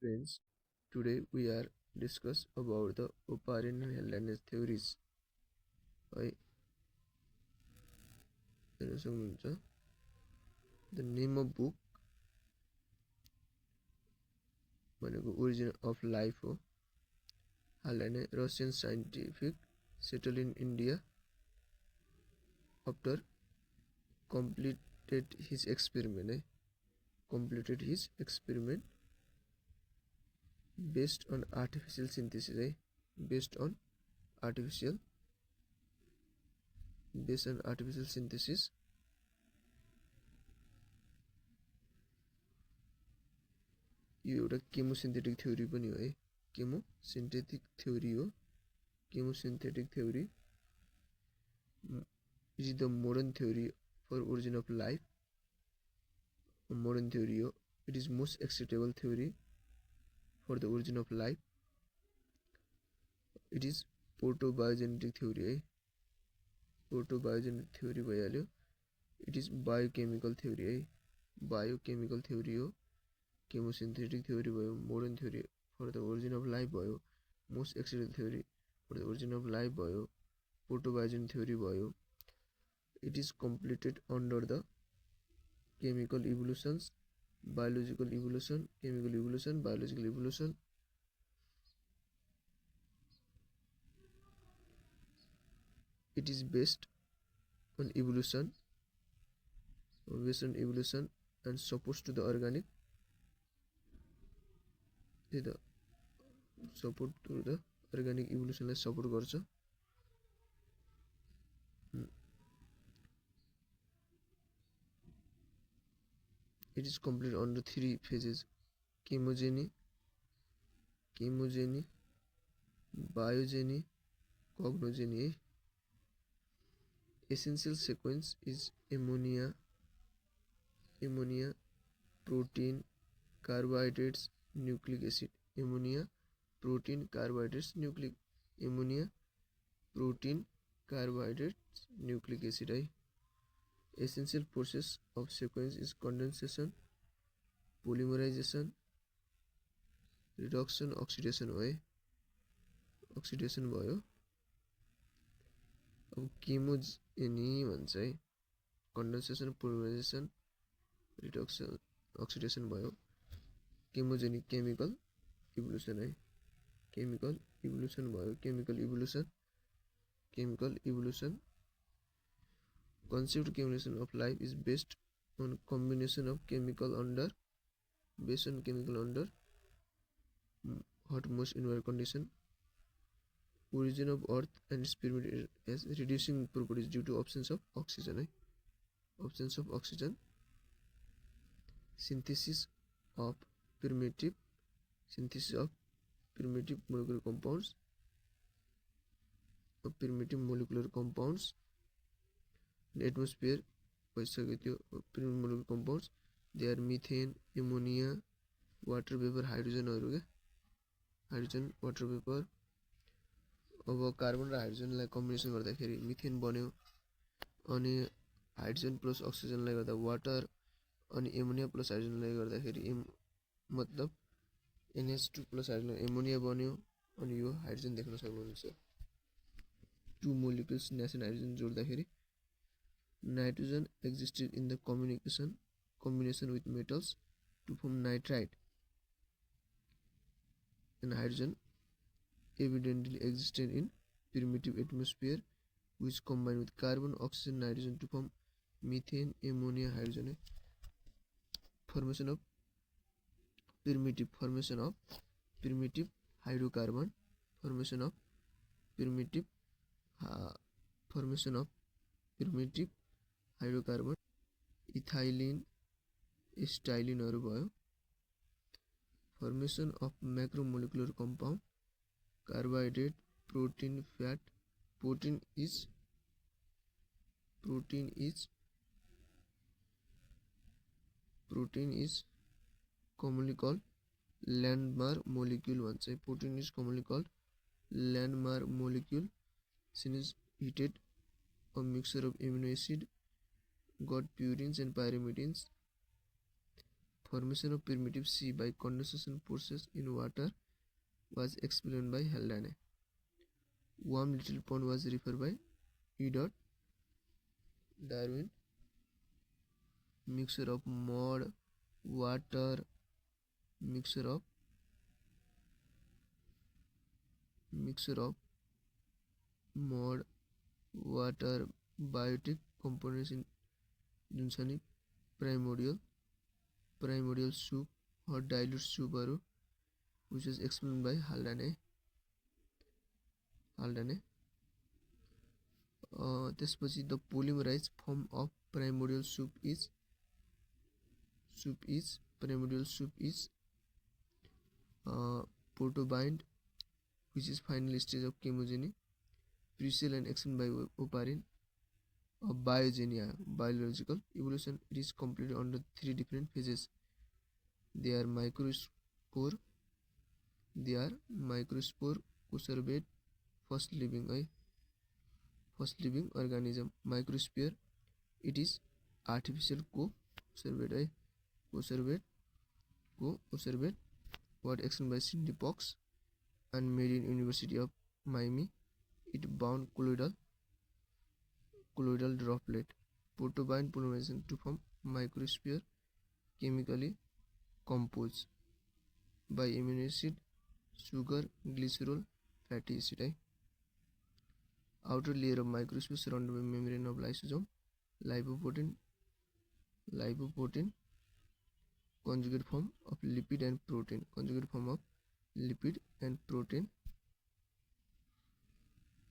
Friends, today we are discuss about the Oparin and haldane theories. है हेर्न सक्नुहुन्छ the name of book भनेको origin of life हो। haldane Russian scientific settle in India after completed his experiment based on artificial synthesis based on artificial synthesis यो एउटा केमोसिन्थेटिक theory पनि हो है। केमोसिन्थेटिक थ्योरी हो। Chemosynthetic theory is the modern theory for origin of life. Modern theory हो। It is most acceptable theory for the origin of life. It is protobiogenetic theory है। Protobiogenetic theory भइहाल्यो। It is biochemical theory है। Biochemical theory हो। Chemosynthetic theory भयो। Modern theory for the origin of life भयो। Most acceptable theory for the origin of life भयो। Protobiogenetic theory भयो। It is completed under the chemical evolutions, biological evolution, chemical evolution, biological evolution. It is based on evolution, and supposed to the organic. The support to the organic evolution like support गर्छ। It is completed under three phases: chemogeny, biogeny, cognogeny. Essential sequence is ammonia, protein, carbohydrates, nucleic acid. Ammonia, protein, carbohydrates, ammonia, protein, carbohydrates, nucleic acid. Essential process of sequence is condensation, polymerization, reduction, oxidation है। oxidation भयो। अब केमोजेनी भन्छ है। condensation, polymerization, reduction, oxidation भयो। केमोजेनी chemical evolution है। chemical evolution भयो। chemical evolution conceived chemical of life is based on combination of chemical under hotmost environment condition. Origin of earth and its pyramid has reducing properties due to absence of oxygen absence of oxygen. Synthesis of primitive molecular compounds atmosphere भइसक्यो त्यो primitive molecular compounds. They are methane, ammonia, water vapor, हाइड्रोजनहरु के hydrogen water vapour. अब carbon र हाइड्रोजनलाई combination गर्दाखेरि methane बन्यो। अनि hydrogen plus अक्सिजनलाई गर्दा water, अनि एमोनिया प्लस हाइड्रोजनलाई गर्दाखेरि मतलब NH2 प्लस हाइड्रोजन एमोनिया बन्यो। अनि यो हाइड्रोजन देख्न सक्नुहुन्छ। Two molecules NH and hydrogen जोड्दाखेरि nitrogen existed in the combination with metals to form nitride, and hydrogen evidently existed in primitive atmosphere which combined with carbon, oxygen, nitrogen to form methane, ammonia, hydrogen. Formation of primitive hydrocarbon, formation of primitive hydrocarbon, ethylene, styleneहरु भयो। Formation of macromolecular compound, carbohydrate, protein, fat. Protein is commonly called landmark molecule भन्छ है। Protein is commonly called landmark molecule since it is a mixture of amino acid, got purines and pyrimidines. formation of primitive sea by condensation process in water was explained by Haldane. Warm little pond was referred by E. Darwin. Mixture of mud, water, mixture of mud, water, biotic components in जुन primordial soup or dilute soup which is explained by Haldane. त्यसपछि the polymerized form of primordial soup is protobind, which is final stage of chemogeny. Pre-cell and explained by Oparin. Biogeny, biological evolution. It is completed under 3 different phases. They are microspore, conservate, first living organism. Microsphere, it is artificial co-conservate, what explained by Cindy Fox and made in University of Miami. It bound colloidal droplet. Protobind polymerization to form microsphere, chemically composed by amino acid, sugar, glycerol, fatty acid. Outer layer of microsphere surrounded by membrane of lysosome. Lipoprotein, conjugate form of lipid and protein.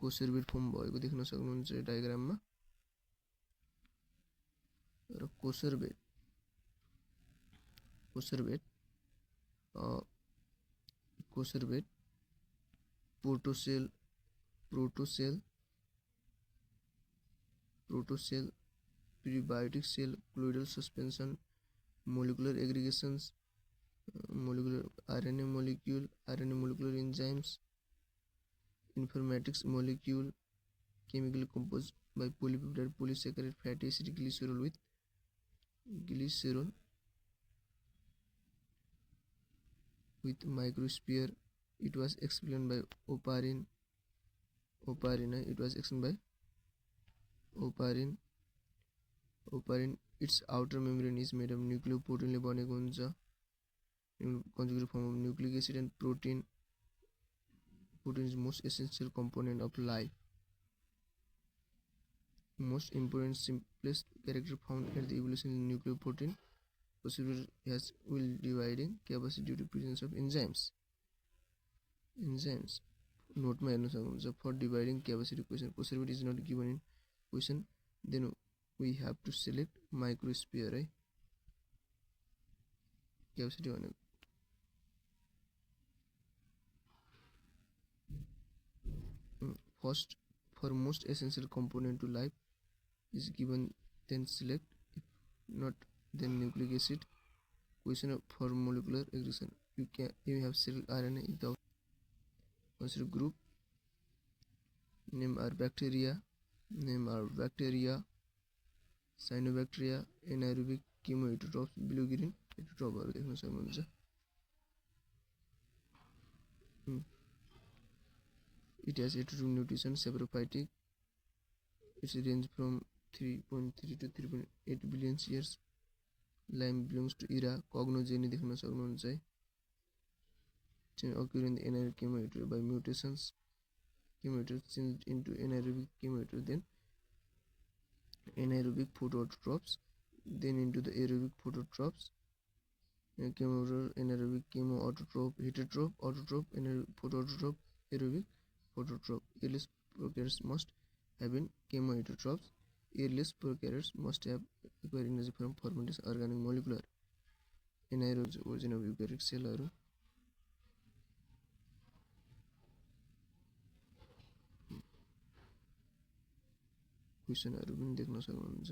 Coacervate form भएको देख्न सक्नुहुन्छ डायग्राममा। र coacervate protocell, prebiotic cell, colloidal suspension, molecular aggregations, molecular RNA molecular enzymes, informatics molecule, chemically composed by polypeptide, polysaccharide, fatty acid, glycerol with microsphere. It was explained by Oparin. It was explained by Oparin. Its outer membrane is made of nucleoprotein ले बनेको हुन्छ. Conjugate form of nucleic acid and protein. Protein is most essential component of life. Most important, simplest character found at the evolution in nucleoprotein. Possibly has will dividing capacity due to presence of enzymes. Note मा हेर्न सक्नुहुन्छ. For dividing capacity question, possibility is not given in question. Then we have to select microsphere. Capacity भनेको first, for most essential component to life is given, then select. If not, then nucleic acid. Question for molecular aggregation, you have select RNA. Without consider group. Name are bacteria, cyanobacteria, anaerobic chemoheterotrophs, blue green heterotrophहरू देख्न सक्नुहुन्छ. It has heterotroph nutrition, saprophytic. Its range from 3.3 to 3.8 billion years. Lime belongs to era cognogeny देख्न सक्नुहुन्छ है. Occur in the anaerobic chemoheterotrophs by mutations. Chemoheterotrophs changed into anaerobic chemoheterotrophs, then anaerobic photoautotrophs, then into the aerobic phototrophs. Anaerobic chemoautotroph, heterotroph, autotroph, anaerobic photoautotroph, aerobic phototroph. Airless prokaryotes must have been chemoheterotrophs. Airless prokaryotes must have acquired energy from fermentation, organic, molecular. Anaerobic origin of eukaryotic cell. क्वेशनहरु पनि देख्न सक्नुहुन्छ.